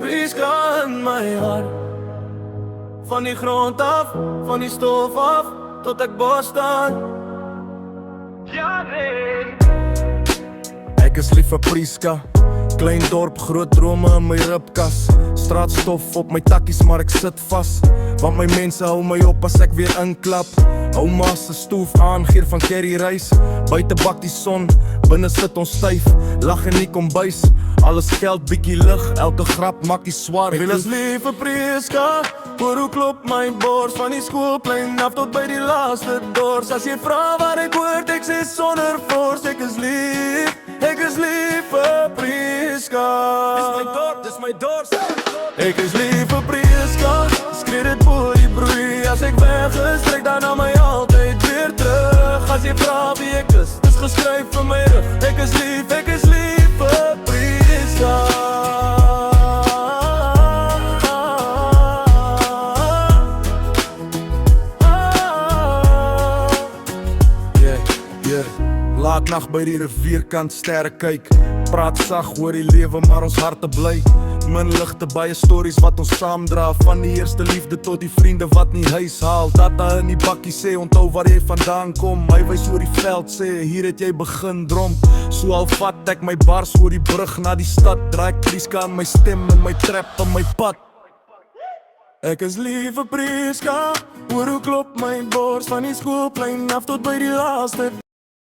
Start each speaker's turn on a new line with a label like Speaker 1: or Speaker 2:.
Speaker 1: Prieska in my hart. Van die grond af, van die stof af, tot ek bos staan. Ja nee.
Speaker 2: Ek is lief vir Prieska, klein dorp, groot drome in my ribkas. Straatstof op my takkies, maar ek sit vas, want my mense hou my op as ek weer inklap. Ouma se stoef aan, geur van curry rys. Buite bak die son, binne sit ons styf. Lag in die kombuis, alles geld, bietjie lig. Elke grap maak die swaar.
Speaker 1: Ek is lief vir Prieska, hoor hoe klop my bors. Van die skoolplein af tot by die laaste dors. As jy vra wat ek hoort, ek sê sonder fors. Ek is lief vir Prieska.
Speaker 2: Dis my dorp, dis my dors.
Speaker 1: Ek is lief vir Prieska, skree dit voor die broei. As ek weg is, trek dan na my altyd weer terug. As jy vra wie ek is, dis geskryf vir my rug. Ek is lief vir Prieska.
Speaker 2: Laat nag by die rivierkant sterre kyk. Praat sag oor die lewe, maar ons harte bly. Min ligte, baie stories wat ons saamdra. Van die eerste liefde tot die vriende wat nie huis haal. Tata in die bakkie sê, onthou waar jy vandaan kom. My wys oor die veld sê, hier het jy begin drom. So al vat ek my bars oor die brug na die stad. Draai ek Prieska in my stem en my trap op my pad. Ek is lief vir Prieska, hoor hoe klop my bors. Van die skoolplein af tot by die laaste